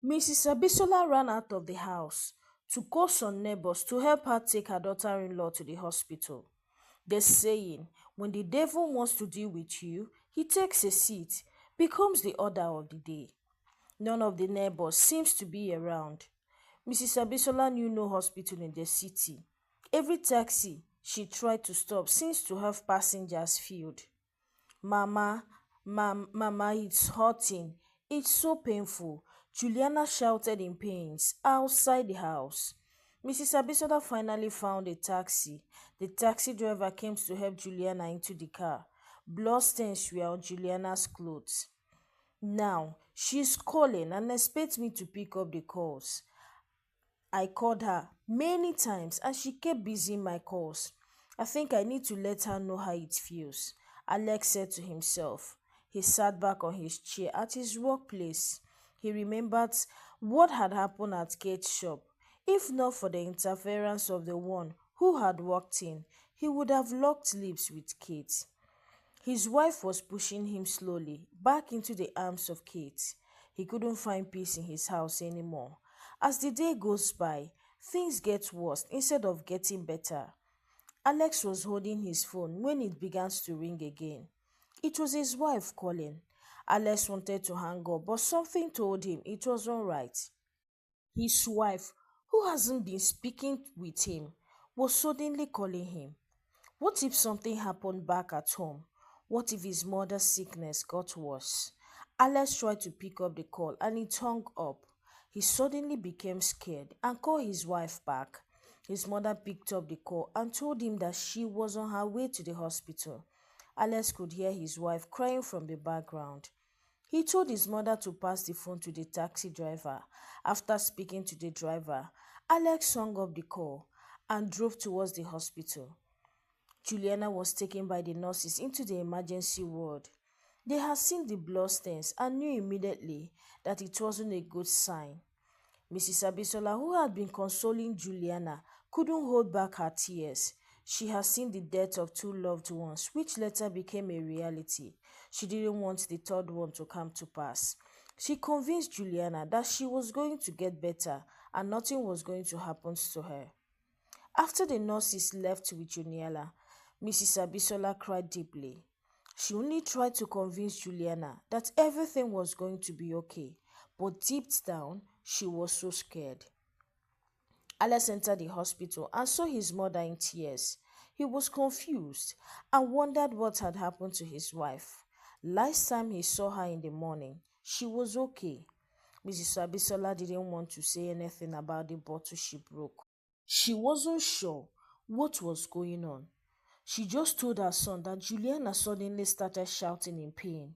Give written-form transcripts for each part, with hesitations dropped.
Mrs. Abisola ran out of the house to call some neighbors to help her take her daughter-in-law to the hospital. The saying, when the devil wants to deal with you, he takes a seat, becomes the order of the day. None of the neighbors seems to be around. Mrs. Abisola knew no hospital in the city. Every taxi she tried to stop seems to have passengers filled. Mama, Mama, it's hurting. It's so painful. Juliana shouted in pains outside the house. Mrs. Abisola finally found a taxi. The taxi driver came to help Juliana into the car. Bloodstains were on Juliana's clothes. Now, she's calling and expects me to pick up the calls. I called her many times and she kept busy my calls. I think I need to let her know how it feels, Alex said to himself. He sat back on his chair at his workplace. He remembered what had happened at Kate's shop. If not for the interference of the one who had walked in, he would have locked lips with Kate. His wife was pushing him slowly back into the arms of Kate. He couldn't find peace in his house anymore. As the day goes by, things get worse instead of getting better. Alex was holding his phone when it began to ring again. It was his wife calling. Alex wanted to hang up, but something told him it was all right. His wife, who hasn't been speaking with him, was suddenly calling him. What if something happened back at home? What if his mother's sickness got worse? Alex tried to pick up the call and it hung up. He suddenly became scared and called his wife back. His mother picked up the call and told him that she was on her way to the hospital. Alex could hear his wife crying from the background. He told his mother to pass the phone to the taxi driver. After speaking to the driver, Alex hung up the call and drove towards the hospital. Juliana was taken by the nurses into the emergency ward. They had seen the bloodstains and knew immediately that it wasn't a good sign. Mrs. Abisola, who had been consoling Juliana, couldn't hold back her tears. She had seen the death of two loved ones, which later became a reality. She didn't want the third one to come to pass. She convinced Juliana that she was going to get better and nothing was going to happen to her. After the nurses left with Juliana, Mrs. Abisola cried deeply. She only tried to convince Juliana that everything was going to be okay, but deep down, she was so scared. Alex entered the hospital and saw his mother in tears. He was confused and wondered what had happened to his wife. Last time he saw her in the morning, she was okay. Mrs. Abisola didn't want to say anything about the bottle she broke. She wasn't sure what was going on. She just told her son that Juliana suddenly started shouting in pain,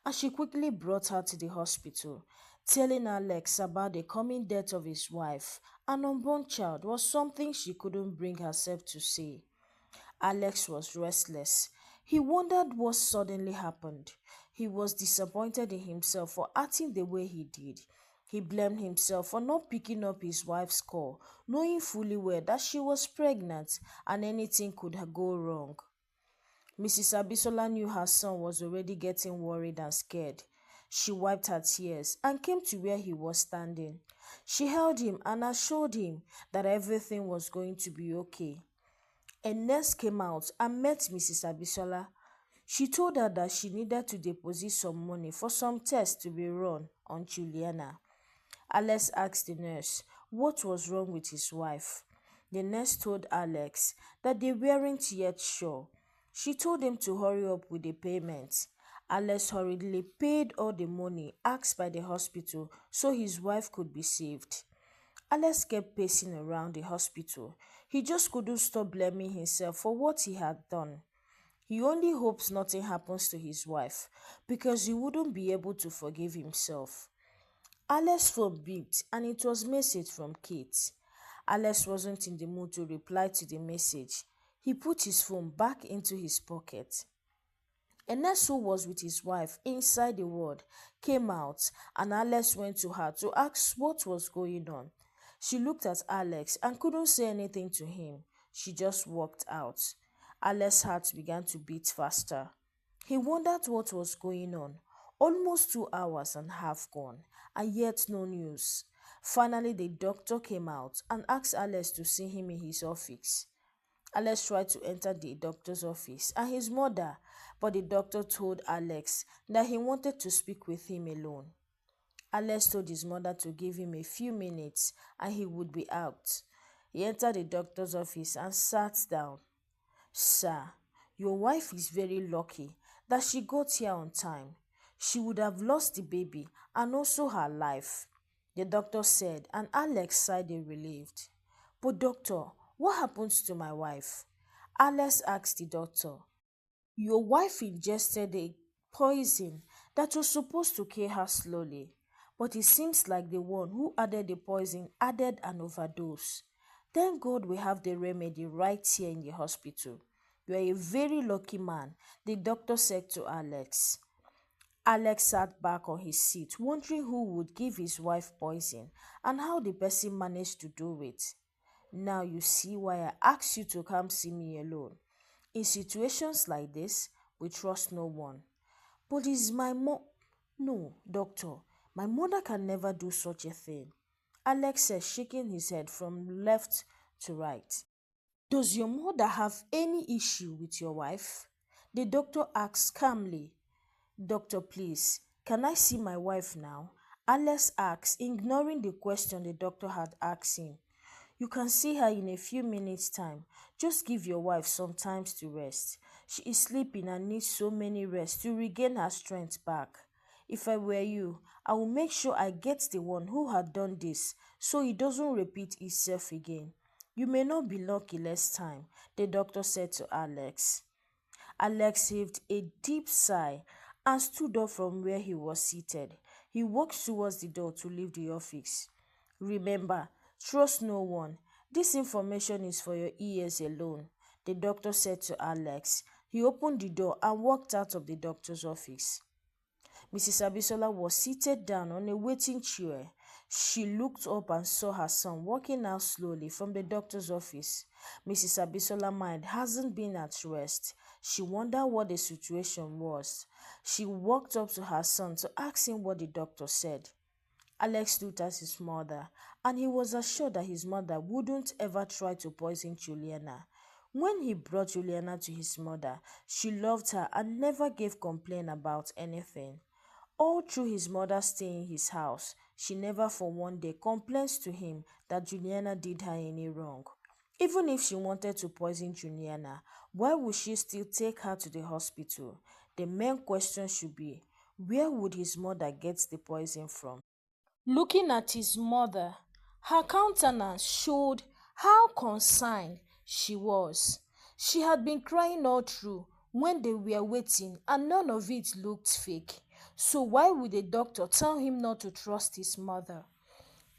and she quickly brought her to the hospital. Telling Alex about the coming death of his wife, an unborn child, was something she couldn't bring herself to say. Alex was restless. He wondered what suddenly happened. He was disappointed in himself for acting the way he did. He blamed himself for not picking up his wife's call, knowing fully well that she was pregnant and anything could go wrong. Mrs. Abisola knew her son was already getting worried and scared. She wiped her tears and came to where he was standing. She held him and assured him that everything was going to be okay. A nurse came out and met Mrs. Abisola. She told her that she needed to deposit some money for some tests to be run on Juliana. Alex asked the nurse what was wrong with his wife. The nurse told Alex that they weren't yet sure. She told him to hurry up with the payment. Alex hurriedly paid all the money asked by the hospital so his wife could be saved. Alex kept pacing around the hospital. He just couldn't stop blaming himself for what he had done. He only hopes nothing happens to his wife because he wouldn't be able to forgive himself. Alex's phone beeped and it was a message from Kate. Alex wasn't in the mood to reply to the message. He put his phone back into his pocket. A nurse who was with his wife inside the ward came out and Alex went to her to ask what was going on. She looked at Alex and couldn't say anything to him. She just walked out. Alex's heart began to beat faster. He wondered what was going on. Almost 2 hours and a half gone, and yet no news. Finally, the doctor came out and asked Alex to see him in his office. Alex tried to enter the doctor's office and his mother, but the doctor told Alex that he wanted to speak with him alone. Alex told his mother to give him a few minutes and he would be out. He entered the doctor's office and sat down. Sir, your wife is very lucky that she got here on time. She would have lost the baby and also her life, the doctor said, and Alex sighed relieved. But doctor, what happens to my wife? Alex asked the doctor. Your wife ingested a poison that was supposed to kill her slowly, but it seems like the one who added the poison added an overdose. Thank God we have the remedy right here in the hospital. You are a very lucky man, the doctor said to Alex. Alex sat back on his seat, wondering who would give his wife poison and how the person managed to do it. Now you see why I asked you to come see me alone. In situations like this, we trust no one. But is my mom? No, doctor, my mother can never do such a thing. Alex said, shaking his head from left to right. Does your mother have any issue with your wife? The doctor asked calmly. Doctor, please, can I see my wife now? Alex asked, ignoring the question the doctor had asked him. You can see her in a few minutes' time. Just give your wife some time to rest. She is sleeping and needs so many rests to regain her strength back. If I were you, I would make sure I get the one who had done this so it doesn't repeat itself again. You may not be lucky last time, the doctor said to Alex. Alex heaved a deep sigh and stood up from where he was seated. He walked towards the door to leave the office. Remember, trust no one. This information is for your ears alone, the doctor said to Alex. He opened the door and walked out of the doctor's office. Mrs. Abisola was seated down on a waiting chair. She looked up and saw her son walking out slowly from the doctor's office. Mrs. Abisola's mind hasn't been at rest. She wondered what the situation was. She walked up to her son to ask him what the doctor said. Alex looked at his mother, and he was assured that his mother wouldn't ever try to poison Juliana. When he brought Juliana to his mother, she loved her and never gave complaint about anything. All through his mother staying in his house, she never for one day complained to him that Juliana did her any wrong. Even if she wanted to poison Juliana, why would she still take her to the hospital? The main question should be, where would his mother get the poison from? Looking at his mother, her countenance showed how concerned she was. She had been crying all through when they were waiting, and none of it looked fake. So why would the doctor tell him not to trust his mother?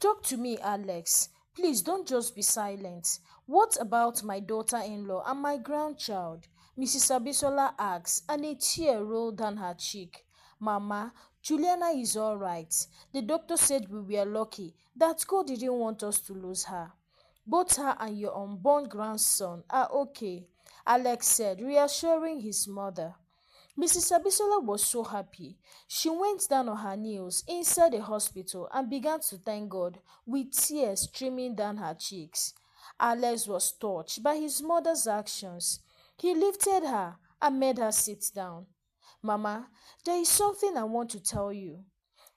Talk to me, Alex. Please don't just be silent. What about my daughter-in-law and my grandchild? Mrs. Abisola asked, and a tear rolled down her cheek. Mama, Juliana is all right. The doctor said we were lucky that God didn't want us to lose her. Both her and your unborn grandson are okay, Alex said, reassuring his mother. Mrs. Abisola was so happy. She went down on her knees inside the hospital and began to thank God with tears streaming down her cheeks. Alex was touched by his mother's actions. He lifted her and made her sit down. Mama, there is something I want to tell you.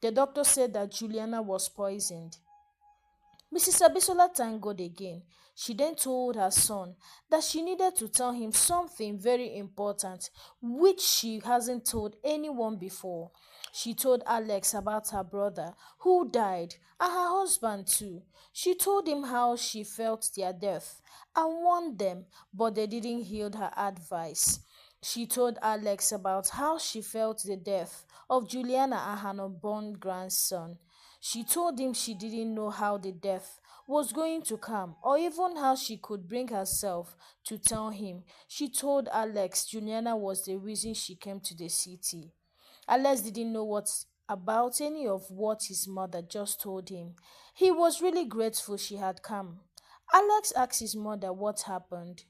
The doctor said that Juliana was poisoned. Mrs. Abisola thanked God again. She then told her son that she needed to tell him something very important which she hasn't told anyone before. She told Alex about her brother who died and her husband too. She told him how she felt their death and warned them, but they didn't heed her advice. She told Alex about how she felt the death of Juliana and her unborn grandson. She told him she didn't know how the death was going to come or even how she could bring herself to tell him. She told Alex Juliana was the reason she came to the city. Alex didn't know what about any of what his mother just told him. He was really grateful she had come. Alex asked his mother what happened.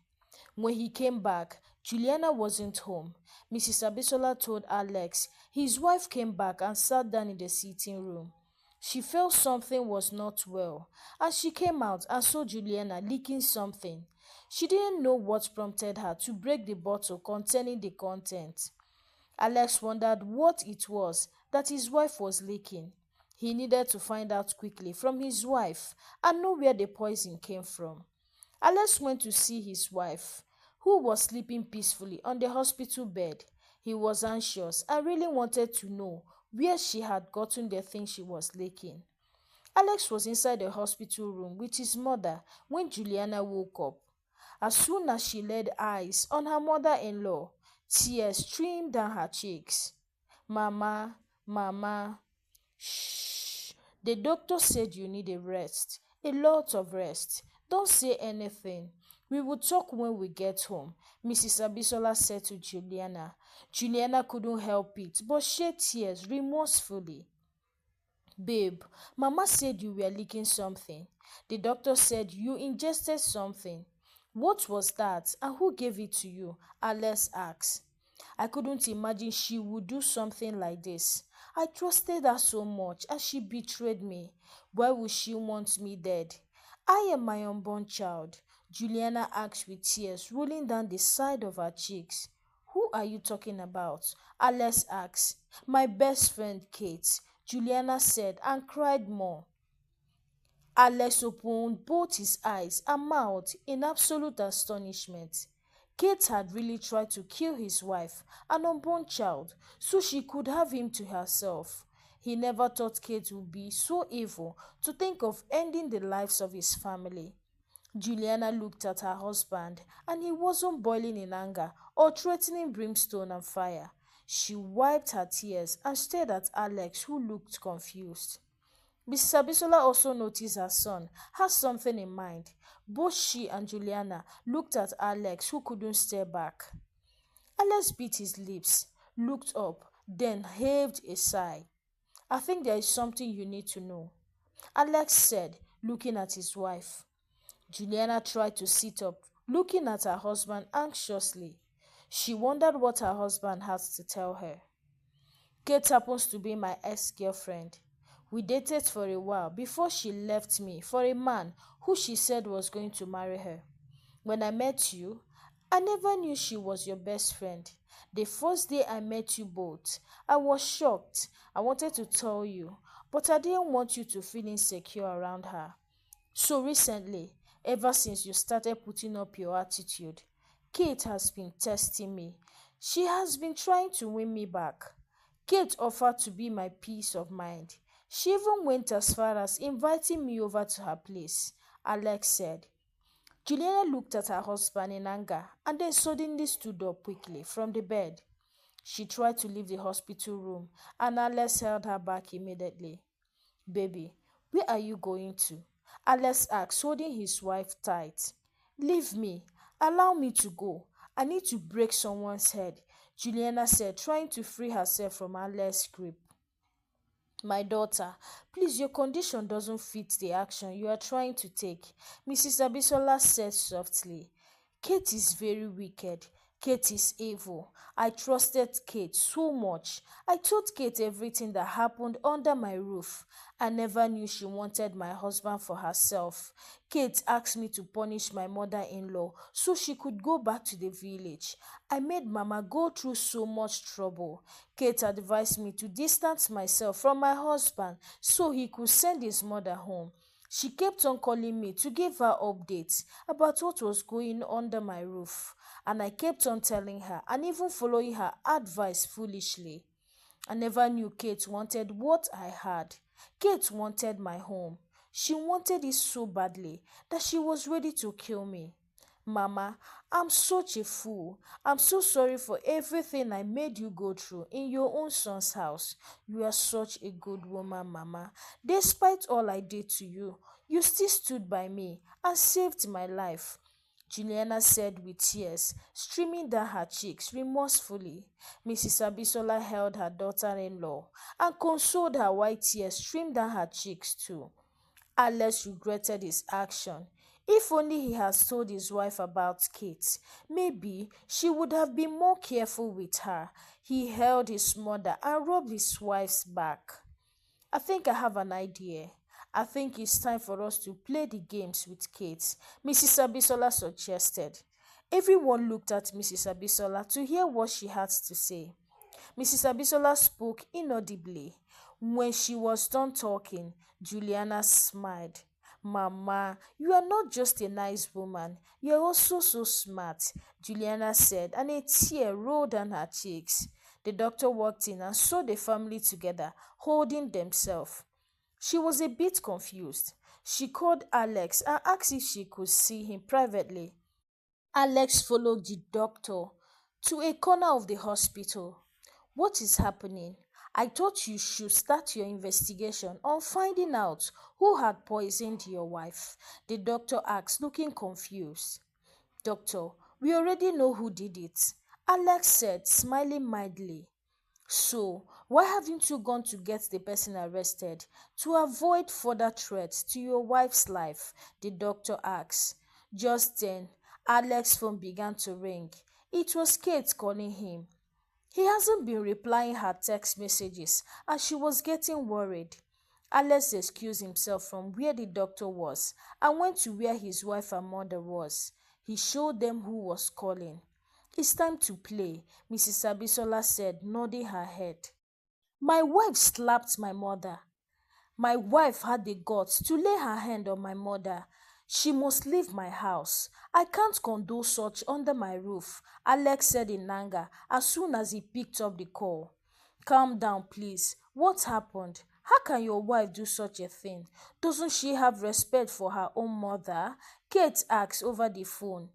When he came back, Juliana wasn't home. Mrs. Abisola told Alex his wife came back and sat down in the sitting room. She felt something was not well, and she came out and saw Juliana licking something. She didn't know what prompted her to break the bottle containing the contents. Alex wondered what it was that his wife was licking. He needed to find out quickly from his wife and know where the poison came from. Alex went to see his wife, who was sleeping peacefully on the hospital bed. He was anxious and really wanted to know where she had gotten the thing she was licking. Alex was inside the hospital room with his mother when Juliana woke up. As soon as she laid eyes on her mother-in-law, tears streamed down her cheeks. Mama, Mama, shh. The doctor said you need a rest, a lot of rest. Don't say anything. We will talk when we get home, Mrs. Abisola said to Juliana. Juliana couldn't help it, but shed tears remorsefully. Babe, Mama said you were leaking something. The doctor said you ingested something. What was that and who gave it to you? Alex asked. I couldn't imagine she would do something like this. I trusted her so much and she betrayed me. Why would she want me dead? I am my unborn child, Juliana asked with tears rolling down the side of her cheeks. Who are you talking about? Alex asked. My best friend Kate, Juliana said and cried more. Alex opened both his eyes and mouth in absolute astonishment. Kate had really tried to kill his wife, an unborn child, so she could have him to herself. He never thought Kate would be so evil to think of ending the lives of his family. Juliana looked at her husband, and he wasn't boiling in anger or threatening brimstone and fire. She wiped her tears and stared at Alex, who looked confused. Mrs. Abisola also noticed her son had something in mind. Both she and Juliana looked at Alex, who couldn't stare back. Alex bit his lips, looked up, then heaved a sigh. I think there is something you need to know, Alex said, looking at his wife. Juliana tried to sit up, looking at her husband anxiously. She wondered what her husband had to tell her. Kate happens to be my ex-girlfriend. We dated for a while before she left me for a man who she said was going to marry her. When I met you, I never knew she was your best friend. The first day I met you both, I was shocked. I wanted to tell you, but I didn't want you to feel insecure around her. So recently, ever since you started putting up your attitude, Kate has been testing me. She has been trying to win me back. Kate offered to be my peace of mind. She even went as far as inviting me over to her place, Alex said. Juliana looked at her husband in anger and then suddenly stood up quickly from the bed. She tried to leave the hospital room and Alex held her back immediately. Baby, where are you going to? Alex asked, holding his wife tight. Leave me. Allow me to go. I need to break someone's head, Juliana said, trying to free herself from Alex's grip. My daughter, please, your condition doesn't fit the action you are trying to take, Mrs. Abisola said softly. Kate is very wicked. Kate is evil. I trusted Kate so much. I told Kate everything that happened under my roof. I never knew she wanted my husband for herself. Kate asked me to punish my mother-in-law so she could go back to the village. I made Mama go through so much trouble. Kate advised me to distance myself from my husband so he could send his mother home. She kept on calling me to give her updates about what was going under my roof, and I kept on telling her and even following her advice foolishly. I never knew Kate wanted what I had. Kate wanted my home. She wanted it so badly that she was ready to kill me. Mama, I'm such a fool. I'm so sorry for everything I made you go through in your own son's house. You are such a good woman, Mama. Despite all I did to you, you still stood by me and saved my life, Juliana said with tears streaming down her cheeks remorsefully. Mrs. Abisola held her daughter-in-law and consoled her while tears streamed down her cheeks too. Alex regretted his action. If only he had told his wife about Kate, maybe she would have been more careful with her. He held his mother and rubbed his wife's back. I think I have an idea. I think it's time for us to play the games with Kate, Mrs. Abisola suggested. Everyone looked at Mrs. Abisola to hear what she had to say. Mrs. Abisola spoke inaudibly. When she was done talking, Juliana smiled. Mama, you are not just a nice woman, you are also so smart, Juliana said, and a tear rolled down her cheeks. The doctor walked in and saw the family together, holding themselves. She was a bit confused. She called Alex and asked if she could see him privately. Alex followed the doctor to a corner of the hospital. What is happening? I thought you should start your investigation on finding out who had poisoned your wife, the doctor asked, looking confused. Doctor, we already know who did it, Alex said, smiling mildly. So, why haven't you gone to get the person arrested to avoid further threats to your wife's life? The doctor asked. Just then, Alex's phone began to ring. It was Kate calling him. He hasn't been replying her text messages and she was getting worried. Alex excused himself from where the doctor was and went to where his wife and mother was. He showed them who was calling. It's time to play, Mrs. Abisola said, nodding her head. My wife slapped my mother. My wife had the guts to lay her hand on my mother. She must leave my house. I can't condone such under my roof, Alex said in anger as soon as he picked up the call. Calm down, please. What happened? How can your wife do such a thing? Doesn't she have respect for her own mother? Kate asked over the phone.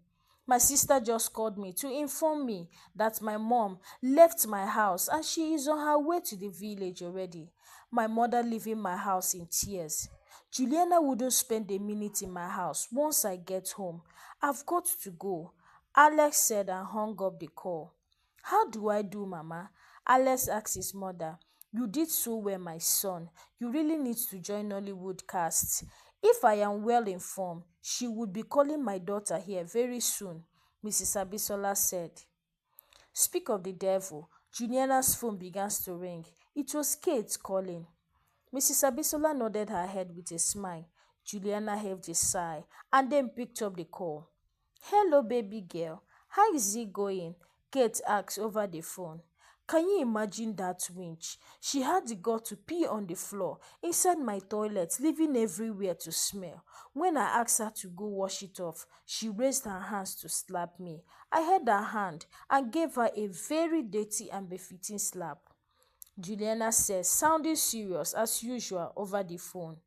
My sister just called me to inform me that my mom left my house and she is on her way to the village already. My mother leaving my house in tears. Juliana wouldn't spend a minute in my house once I get home. I've got to go, Alex said and hung up the call. How do I do, Mama? Alex asked his mother. You did so well, my son. You really need to join Nollywood cast. If I am well informed, she would be calling my daughter here very soon, Mrs. Abisola said. Speak of the devil, Juliana's phone began to ring. It was Kate calling. Mrs. Abisola nodded her head with a smile. Juliana heaved a sigh and then picked up the call. Hello, baby girl. How is it going? Kate asked over the phone. Can you imagine that winch? She had the gut to pee on the floor inside my toilet, leaving everywhere to smell. When I asked her to go wash it off, she raised her hands to slap me. I held her hand and gave her a very dirty and befitting slap, Juliana said, sounding serious as usual over the phone.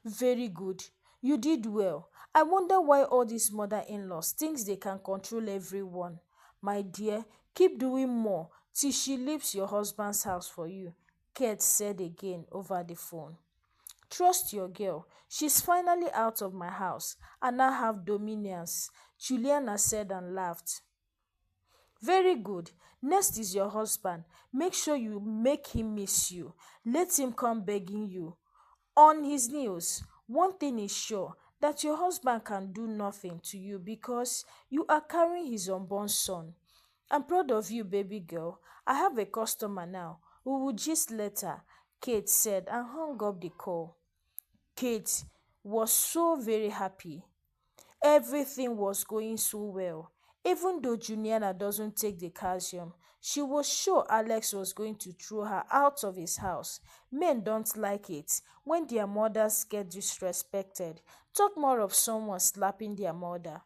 Very good. You did well. I wonder why all these mother-in-laws think they can control everyone. My dear, keep doing more till she leaves your husband's house for you, Kate said again over the phone. Trust your girl. She's finally out of my house and I have dominions, Juliana said and laughed. Very good. Next is your husband. Make sure you make him miss you. Let him come begging you on his knees. One thing is sure, that your husband can do nothing to you because you are carrying his unborn son. I'm proud of you, baby girl. I have a customer now. We will just later, Kate said and hung up the call. Kate was so very happy. Everything was going so well. Even though Juliana doesn't take the calcium, she was sure Alex was going to throw her out of his house. Men don't like it when their mothers get disrespected. Talk more of someone slapping their mother.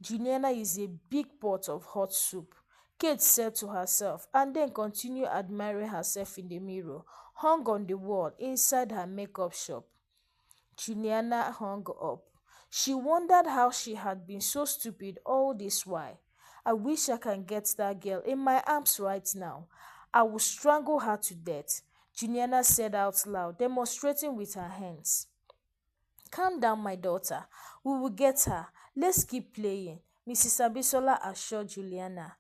Juliana is a big pot of hot soup, Kate said to herself and then continued admiring herself in the mirror hung on the wall inside her makeup shop. Juliana hung up. She wondered how she had been so stupid all this while. I wish I can get that girl in my arms right now. I will strangle her to death, Juliana said out loud, demonstrating with her hands. Calm down, my daughter. We will get her. Let's keep playing, Mrs. Abisola assured Juliana.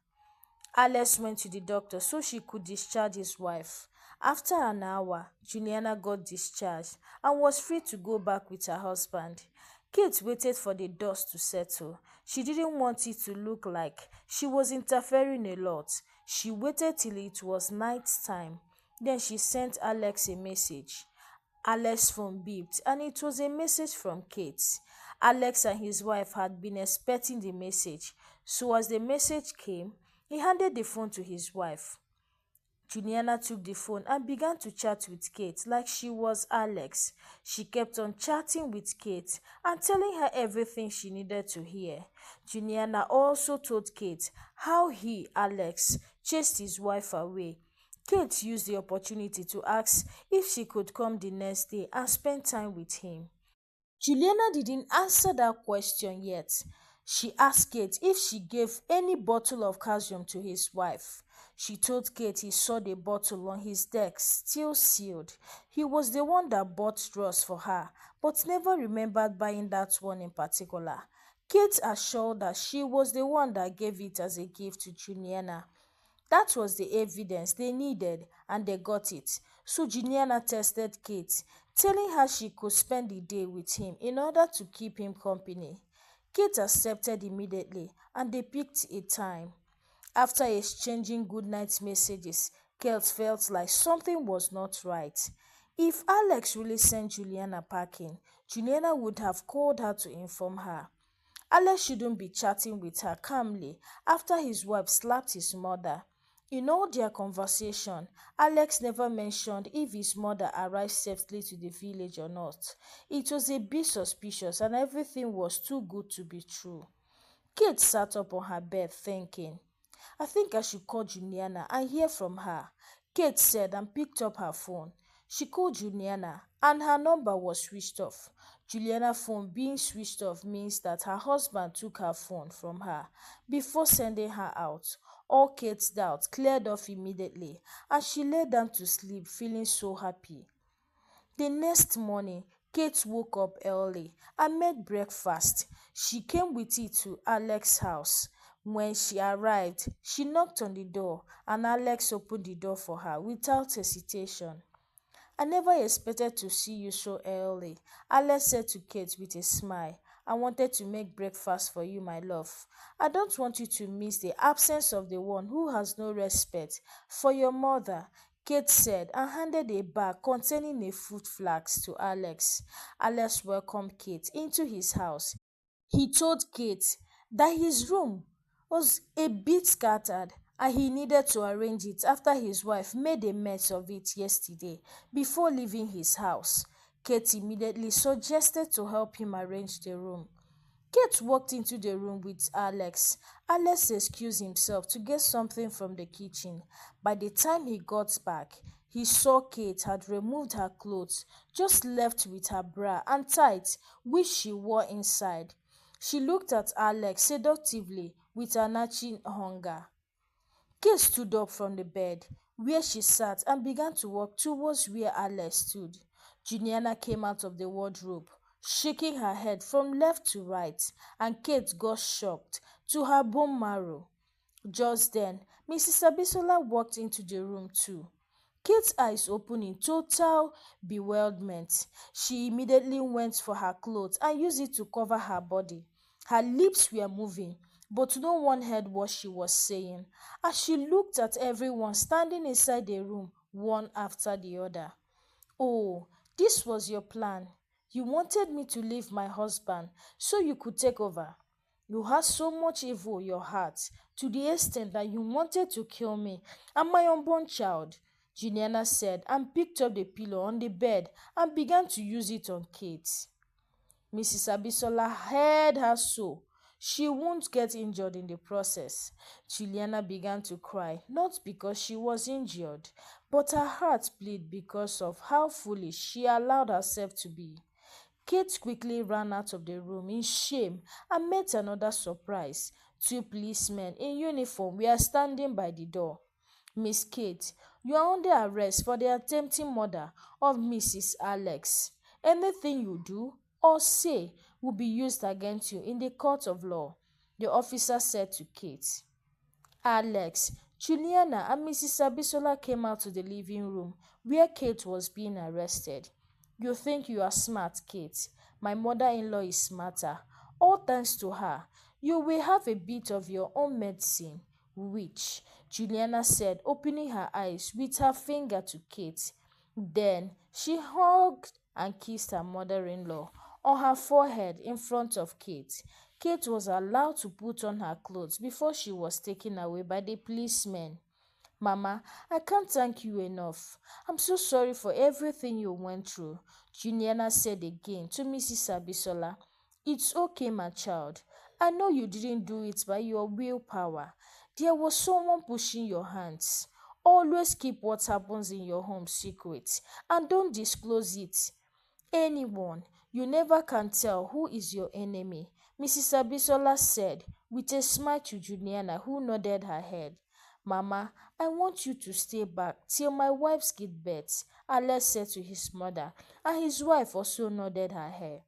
Alex went to the doctor so she could discharge his wife. After an hour, Juliana got discharged and was free to go back with her husband. Kate waited for the dust to settle. She didn't want it to look like she was interfering a lot. She waited till it was night time. Then she sent Alex a message. Alex's phone beeped and it was a message from Kate. Alex and his wife had been expecting the message, so as the message came, he handed the phone to his wife. Juliana took the phone and began to chat with Kate like she was Alex. She kept on chatting with Kate and telling her everything she needed to hear. Juliana also told Kate how he, Alex, chased his wife away. Kate used the opportunity to ask if she could come the next day and spend time with him. Juliana didn't answer that question yet. She asked Kate if she gave any bottle of calcium to his wife. She told Kate he saw the bottle on his desk, still sealed. He was the one that bought drugs for her, but never remembered buying that one in particular. Kate assured that she was the one that gave it as a gift to Juliana. That was the evidence they needed and they got it. So Juliana tested Kate, telling her she could spend the day with him in order to keep him company. Kate accepted immediately and they picked a time. After exchanging goodnight messages, Kate felt like something was not right. If Alex really sent Juliana packing, Juliana would have called her to inform her. Alex shouldn't be chatting with her calmly after his wife slapped his mother. In all their conversation, Alex never mentioned if his mother arrived safely to the village or not. It was a bit suspicious and everything was too good to be true. Kate sat up on her bed thinking, I think I should call Juliana and hear from her. Kate said and picked up her phone. She called Juliana and her number was switched off. Juliana's phone being switched off means that her husband took her phone from her before sending her out. All Kate's doubts cleared off immediately and she lay down to sleep feeling so happy. The next morning, Kate woke up early and made breakfast. She came with it to Alex's house. When she arrived, she knocked on the door and Alex opened the door for her without hesitation. I never expected to see you so early, Alex said to Kate with a smile. I wanted to make breakfast for you, my love. I don't want you to miss the absence of the one who has no respect for your mother, Kate said and handed a bag containing a fruit flask to Alex. Alex welcomed Kate into his house. He told Kate that his room was a bit scattered and he needed to arrange it after his wife made a mess of it yesterday before leaving his house. Kate immediately suggested to help him arrange the room. Kate walked into the room with Alex. Alex excused himself to get something from the kitchen. By the time he got back, he saw Kate had removed her clothes, just left with her bra and tights, which she wore inside. She looked at Alex seductively with an aching hunger. Kate stood up from the bed where she sat and began to walk towards where Alex stood. Juliana came out of the wardrobe, shaking her head from left to right, and Kate got shocked to her bone marrow. Just then, Mrs. Abisola walked into the room too. Kate's eyes opened in total bewilderment. She immediately went for her clothes and used it to cover her body. Her lips were moving, but no one heard what she was saying, as she looked at everyone standing inside the room, one after the other. Oh, this was your plan. You wanted me to leave my husband so you could take over. You had so much evil in your heart to the extent that you wanted to kill me and my unborn child, Juliana said and picked up the pillow on the bed and began to use it on Kate. Mrs. Abisola heard her so. She won't get injured in the process. Juliana began to cry, not because she was injured, but her heart bled because of how foolish she allowed herself to be. Kate quickly ran out of the room in shame and met another surprise. Two policemen in uniform were standing by the door. Miss Kate, you are under arrest for the attempted murder of Mrs. Alex. Anything you do or say will be used against you in the court of law, the officer said to Kate. Alex, Juliana and Mrs. Abisola came out to the living room where Kate was being arrested. You think you are smart, Kate. My mother-in-law is smarter. All thanks to her. You will have a bit of your own medicine. Which? Juliana said, opening her eyes with her finger to Kate. Then she hugged and kissed her mother-in-law on her forehead in front of Kate. Kate was allowed to put on her clothes before she was taken away by the policemen. Mama, I can't thank you enough. I'm so sorry for everything you went through, Juliana said again to Mrs. Abisola. It's okay, my child. I know you didn't do it by your willpower. There was someone pushing your hands. Always keep what happens in your home secret and don't disclose it. Anyone, you never can tell who is your enemy, Mrs. Abisola said with a smile to Juliana, who nodded her head. Mama, I want you to stay back till my wife's give birth, Alex said to his mother, and his wife also nodded her head.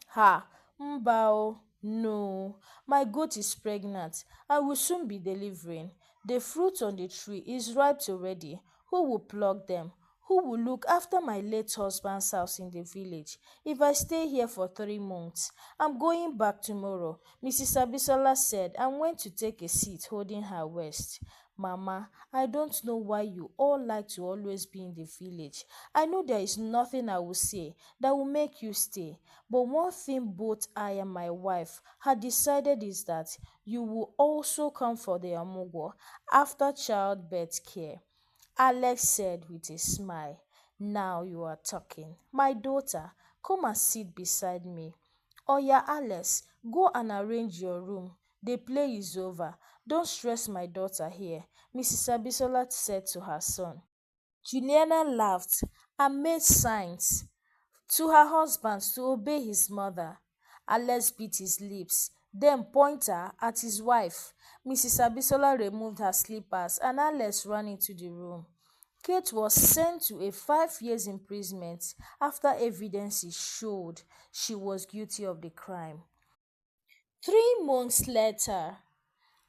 Ha, Mbao, no, my goat is pregnant and will soon be delivering. The fruit on the tree is ripe already. Who will pluck them? Who will look after my late husband's house in the village if I stay here for 3 months? I'm going back tomorrow, Mrs. Abisola said and went to take a seat holding her waist. Mama, I don't know why you all like to always be in the village. I know there is nothing I will say that will make you stay. But one thing both I and my wife had decided is that you will also come for the amugo after childbirth care, Alex said with a smile. Now you are talking. My daughter, come and sit beside me. Oya, Alex, go and arrange your room. The play is over. Don't stress my daughter here, Mrs. Abisola said to her son. Juliana laughed and made signs to her husband to obey his mother. Alex bit his lips, then pointed at his wife. Mrs. Abisola removed her slippers and Alex ran into the room. Kate was sent to a 5 years imprisonment after evidences showed she was guilty of the crime. 3 months later,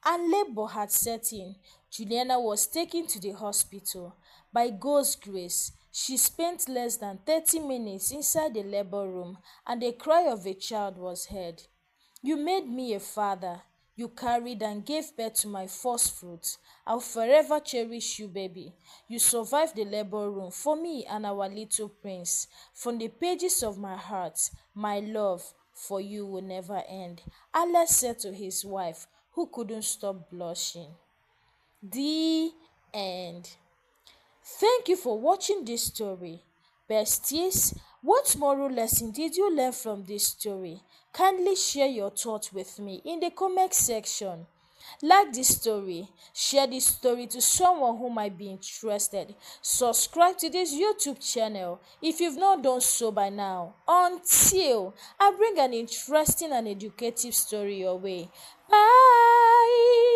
and labor had set in, Juliana was taken to the hospital. By God's grace, she spent less than 30 minutes inside the labor room and the cry of a child was heard. You made me a father. You carried and gave birth to my first fruit. I'll forever cherish you, baby. You survived the labor room for me and our little prince. From the pages of my heart, my love for you will never end, Alex said to his wife, who couldn't stop blushing. The end. Thank you for watching this story. Besties, what moral lesson did you learn from this story? Kindly share your thoughts with me in the comment section. Like this story, share this story to someone who might be interested. Subscribe to this YouTube channel if you've not done so by now. Until I bring an interesting and educative story your way. Bye!